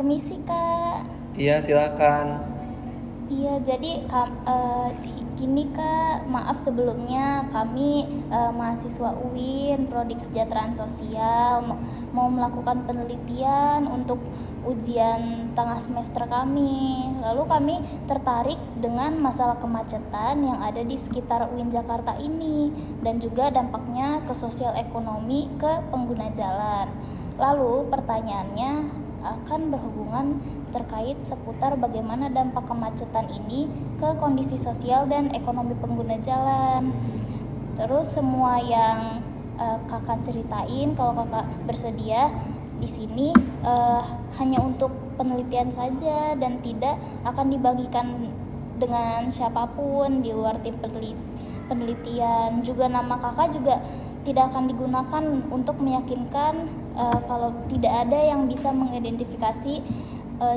Permisi Kak. Iya, silakan. Iya, jadi gini Kak, maaf sebelumnya kami mahasiswa UIN, Prodi Kesejahteraan Sosial mau melakukan penelitian untuk ujian tengah semester kami. Lalu kami tertarik dengan masalah kemacetan yang ada di sekitar UIN Jakarta ini dan juga dampaknya ke sosial ekonomi ke pengguna jalan. Lalu pertanyaannya akan berhubungan terkait seputar bagaimana dampak kemacetan ini ke kondisi sosial dan ekonomi pengguna jalan. Terus semua yang kakak ceritain, kalau kakak bersedia di sini hanya untuk penelitian saja dan tidak akan dibagikan dengan siapapun di luar tim penelitian. Juga nama kakak juga tidak akan digunakan untuk meyakinkan kalau tidak ada yang bisa mengidentifikasi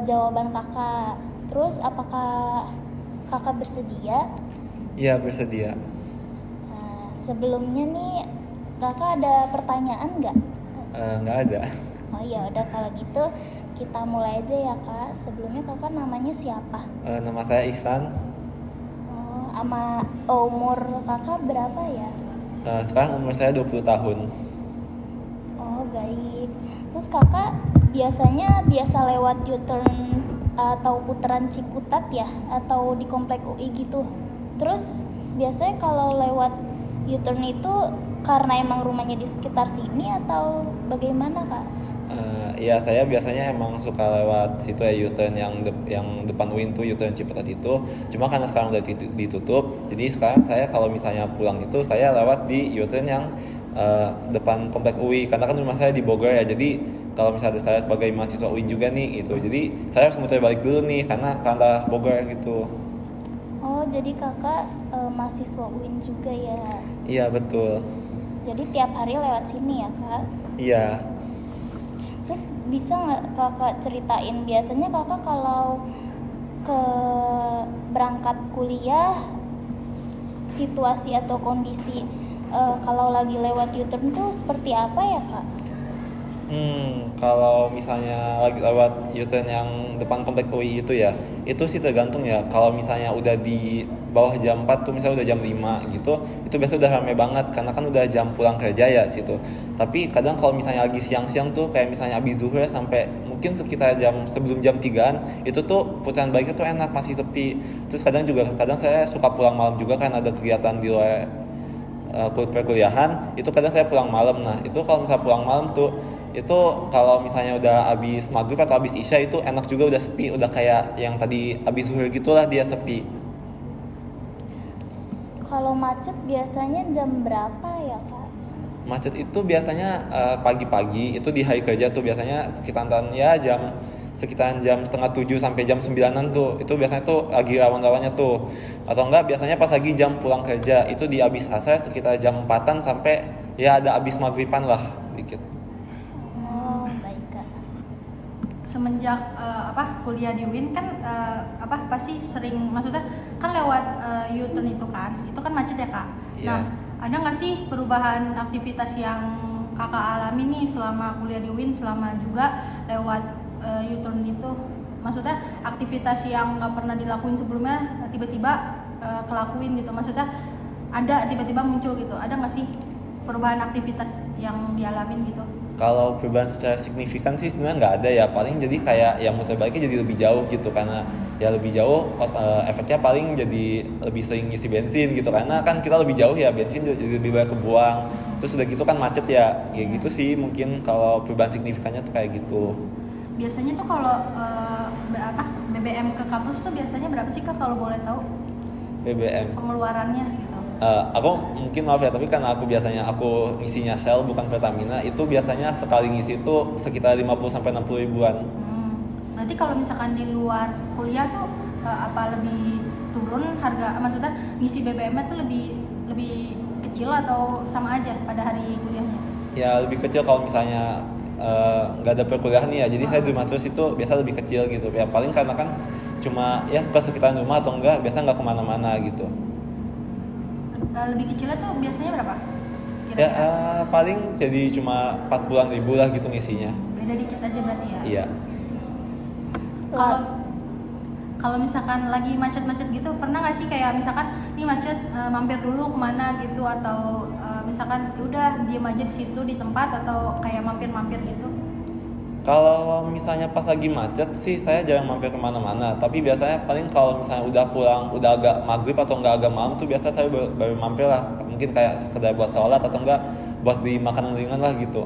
jawaban kakak. Terus apakah kakak bersedia? Iya, bersedia. Nah, sebelumnya nih kakak ada pertanyaan nggak? Nggak ada. Oh iya, udah kalau gitu kita mulai aja ya kak. Sebelumnya kakak namanya siapa? Nama saya Ihsan. Sama umur kakak berapa ya? Sekarang umur saya 20 tahun. Oh baik. Terus kakak biasa lewat U-turn atau putaran Ciputat ya? Atau di komplek UI gitu? Terus biasanya kalau lewat U-turn itu karena emang rumahnya di sekitar sini atau bagaimana kak? Ya saya biasanya emang suka lewat situ ya, U-turn yang depan UIN tuh, U-turn Ciputat itu. Cuma karena sekarang udah ditutup, jadi sekarang saya kalau misalnya pulang itu saya lewat di U-turn yang depan komplek UI, karena kan rumah saya di Bogor ya. Jadi kalau misalnya saya sebagai mahasiswa UIN juga nih itu, jadi saya harus muter balik dulu nih karena Bogor gitu. Oh jadi kakak mahasiswa UIN juga ya? Iya betul. Jadi tiap hari lewat sini ya kak? Iya. Terus bisa nggak kakak ceritain biasanya kakak kalau ke berangkat kuliah situasi atau kondisi kalau lagi lewat U-turn tuh seperti apa ya kak? Kalau misalnya lagi lewat U-turn yang depan komplek UI itu ya, itu sih tergantung ya. Kalau misalnya udah di bawah jam 4 tuh, misalnya udah jam 5 gitu, itu biasanya udah rame banget karena kan udah jam pulang kerja ya situ. Tapi kadang kalau misalnya lagi siang-siang tuh, kayak misalnya abis zuhur sampai mungkin sekitar sebelum jam 3-an, itu tuh putaran baliknya tuh enak, masih sepi. Terus kadang saya suka pulang malam juga kan ada kegiatan di luar perkuliahan, itu kadang saya pulang malam. Nah itu kalau misalnya pulang malam tuh, itu kalau misalnya udah abis maghrib atau abis isya itu enak juga, udah sepi, udah kayak yang tadi abis zuhur gitulah dia sepi. Kalau macet biasanya jam berapa ya kak? Macet itu biasanya pagi-pagi, itu di hari kerja tuh biasanya sekitaran jam setengah 7 sampai jam 9-an tuh, itu biasanya tuh lagi rawan-rawannya tuh. Atau enggak biasanya pas lagi jam pulang kerja, itu di abis asar sekitar jam 4-an sampai ya ada abis maghriban lah dikit. Oh baik kak. Semenjak kuliah di UIN kan pasti sering, maksudnya kan lewat U-turn itu kan macet ya kak. Yeah. Nah ada nggak sih perubahan aktivitas yang kakak alami nih selama kuliah di UIN, selama juga lewat U-turn itu? Maksudnya aktivitas yang nggak pernah dilakuin sebelumnya tiba-tiba kelakuin gitu, maksudnya ada tiba-tiba muncul gitu, ada nggak sih perubahan aktivitas yang dialamin gitu? Kalau perubahan secara signifikan sih sebenarnya nggak ada ya, paling jadi kayak yang muter baliknya jadi lebih jauh gitu, karena ya lebih jauh efeknya paling jadi lebih sering ngisi bensin gitu, karena kan kita lebih jauh ya, bensin jadi lebih banyak kebuang. Terus udah gitu kan macet ya, kayak gitu sih mungkin kalau perubahan signifikannya tuh kayak gitu. Biasanya tuh kalau BBM ke kampus tuh biasanya berapa sih kak kalau boleh tahu? BBM Pengeluarannya gitu. Aku mungkin maaf ya, tapi karena aku biasanya ngisinya Shell bukan Pertamina, itu biasanya sekali ngisi itu sekitar 50-60 ribuan. Berarti kalau misalkan di luar kuliah tuh lebih turun harga, maksudnya ngisi BBM-nya tuh lebih kecil atau sama aja pada hari kuliahnya? Ya lebih kecil kalau misalnya nggak ada perkuliahan nih ya, jadi saya di rumah terus itu biasa lebih kecil gitu ya, paling karena kan cuma ya ke sekitaran rumah atau enggak, biasa nggak kemana-mana gitu. Lebih kecilnya tuh biasanya berapa? Kira-kira? Ya paling jadi cuma 40-an ribu lah gitu ngisinya. Beda dikit aja berarti ya? Iya. Kalau kalau misalkan lagi macet-macet gitu, pernah nggak sih kayak misalkan ini macet, mampir dulu kemana gitu, atau misalkan udah diem aja di situ di tempat, atau kayak mampir-mampir gitu? Kalau misalnya pas lagi macet sih saya jarang mampir kemana-mana, tapi biasanya paling kalau misalnya udah pulang, udah agak maghrib atau enggak agak malam tuh biasa saya baru mampir lah, mungkin kayak sekedar buat sholat atau enggak buat beli makanan ringan lah gitu.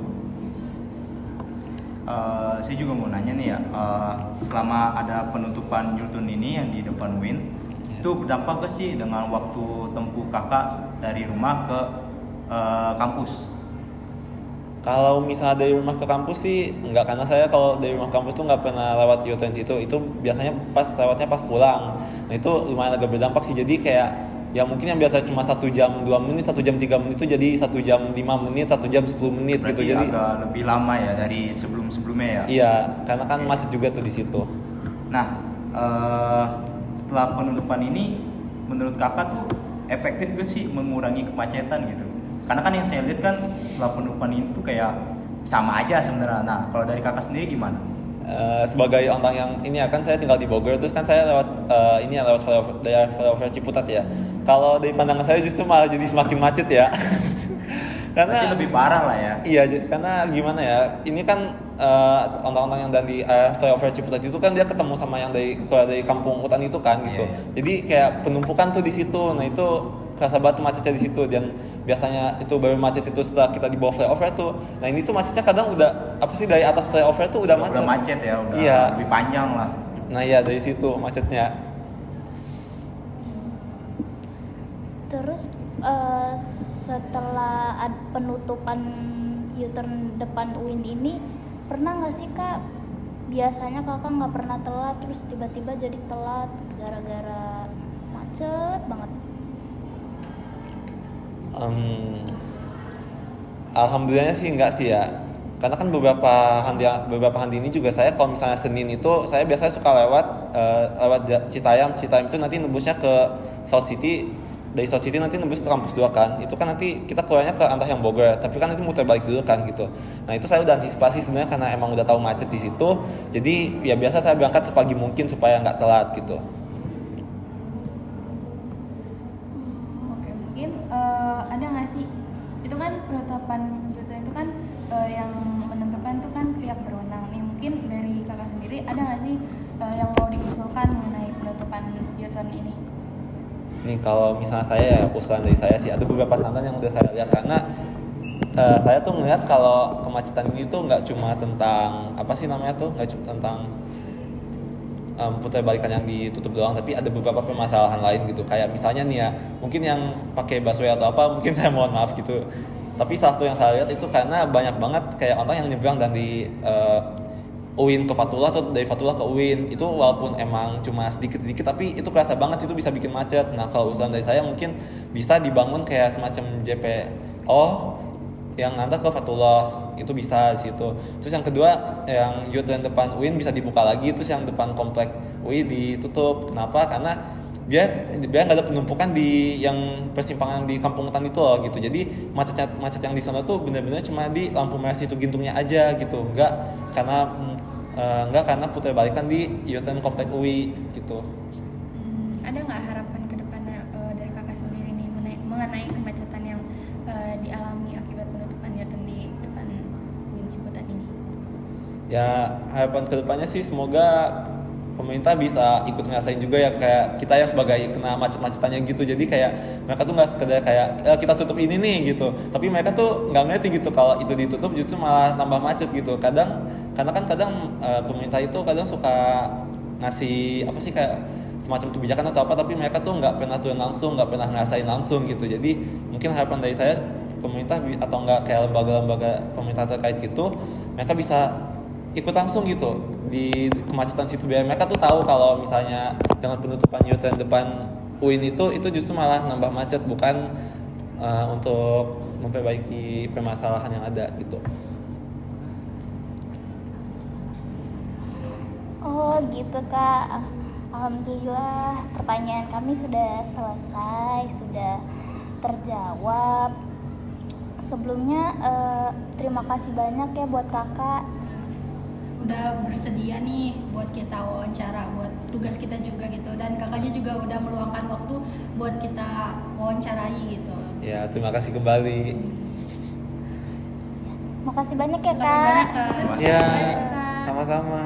Saya juga mau nanya nih ya, selama ada penutupan U-turn ini yang di depan Win, itu berdampak gak sih dengan waktu tempuh kakak dari rumah ke kampus? Kalau misalnya dari rumah ke kampus sih enggak, karena saya kalau dari rumah ke kampus tuh nggak pernah lewat U-turn situ, itu biasanya lewatnya pas pulang. Nah itu lumayan agak berdampak sih, jadi kayak ya mungkin yang biasa cuma 1 jam 2 menit, 1 jam 3 menit itu jadi 1 jam 5 menit, 1 jam 10 menit. Berarti gitu. Jadi agak lebih lama ya dari sebelum-sebelumnya ya? iya, karena kan macet juga tuh di situ. Nah, setelah penutupan ini, menurut kakak tuh efektif gak sih mengurangi kemacetan gitu? Karena kan yang saya lihat kan setelah penutupan ini tuh kayak sama aja sebenarnya. Nah, kalau dari kakak sendiri gimana? Sebagai orang yang ini akan saya tinggal di Bogor, terus kan saya lewat lewat flyover Ciputat ya. Kalau dari pandangan saya justru malah jadi semakin macet ya. Berarti lebih parah lah ya. Iya, karena gimana ya? Ini kan orang-orang yang dari flyover Ciputat itu kan dia ketemu sama yang keluar dari kampung hutan itu kan gitu. Iya. Jadi kayak penumpukan tuh di situ. Nah itu kerasa banget macetnya di situ, dan biasanya itu baru macet itu setelah kita di bawah flyover tuh. Nah ini tuh macetnya kadang udah dari atas flyover tuh udah macet. Udah macet ya, udah Iya. lebih panjang lah. Nah iya, dari situ macetnya. Terus setelah penutupan U-turn depan UIN ini, pernah nggak sih Kak, biasanya Kakak nggak pernah telat terus tiba-tiba jadi telat gara-gara macet banget? Alhamdulillahnya sih enggak sih ya, karena kan beberapa hari ini juga saya kalau misalnya Senin itu saya biasanya suka lewat Citayam itu nanti nembusnya ke South City, dari South City nanti nembus ke kampus 2 kan, itu kan nanti kita keluarnya ke antah yang Bogor, tapi kan nanti muter balik dulu kan gitu. Nah itu saya udah antisipasi sebenarnya karena emang udah tahu macet di situ, jadi ya biasa saya berangkat sepagi mungkin supaya nggak telat gitu. Oke, mungkin ada nggak sih, itu kan penetapan U-turn itu kan yang menentukan itu kan pihak berwenang nih. Mungkin dari kakak sendiri ada nggak sih yang mau diusulkan mengenai penutupan U-turn ini? Nih kalau misalnya saya ya, usulan dari saya sih ada beberapa santan yang udah saya lihat, karena saya tuh ngeliat kalau kemacetan ini tuh nggak cuma tentang nggak cuma tentang putar balikan yang ditutup doang, tapi ada beberapa permasalahan lain gitu. Kayak misalnya nih ya, mungkin yang pakai busway atau apa, mungkin saya mohon maaf gitu. Tapi salah satu yang saya lihat itu karena banyak banget kayak orang yang nyebrang dari UIN ke Fatullah atau dari Fatullah ke UIN, itu walaupun emang cuma sedikit-sedikit tapi itu kerasa banget, itu bisa bikin macet. Nah kalau usulan dari saya mungkin bisa dibangun kayak semacam JPO yang ngantar ke Fatullah, itu bisa di situ. Terus yang kedua, yang U-turn depan UIN bisa dibuka lagi, terus yang depan komplek UI ditutup. Kenapa? Karena biar nggak ada penumpukan di yang persimpangan di kampung hutan itu loh gitu. Jadi macet yang di sana tuh benar-benar cuma di lampu merah situ Gintungnya aja gitu, nggak karena putar balikan di U-turn komplek UI gitu. Ada nggak harapan ke depannya dari kakak sendiri nih mengenai kemacetan yang dialami akibat penutupan U-turn di depan UIN Ciputat ini? Ya harapan kedepannya sih semoga pemerintah bisa ikut ngerasain juga ya, kayak kita ya sebagai kena macet-macetannya gitu. Jadi kayak mereka tuh nggak sekedar kayak kita tutup ini nih gitu, tapi mereka tuh nggak ngerti gitu kalau itu ditutup justru malah tambah macet gitu. Karena kan kadang pemerintah itu kadang suka ngasih kayak semacam kebijakan atau apa, tapi mereka tuh nggak pernah turun langsung, nggak pernah ngerasain langsung gitu. Jadi mungkin harapan dari saya pemerintah atau nggak kayak lembaga-lembaga pemerintah terkait gitu, mereka bisa ikut langsung gitu di kemacetan situ, biar mereka tuh tahu kalau misalnya dengan penutupan U-turn depan UIN itu justru malah nambah macet, bukan untuk memperbaiki permasalahan yang ada gitu. Oh gitu Kak. Alhamdulillah pertanyaan kami sudah selesai, sudah terjawab. Sebelumnya terima kasih banyak ya buat Kakak. udah bersedia nih buat kita wawancara buat tugas kita juga gitu, dan kakaknya juga udah meluangkan waktu buat kita wawancarai gitu. Ya, terima kasih kembali. Makasih banyak ya Makasih banyak, Kak. Kak. Ya, Terima kasih, Kak. sama-sama.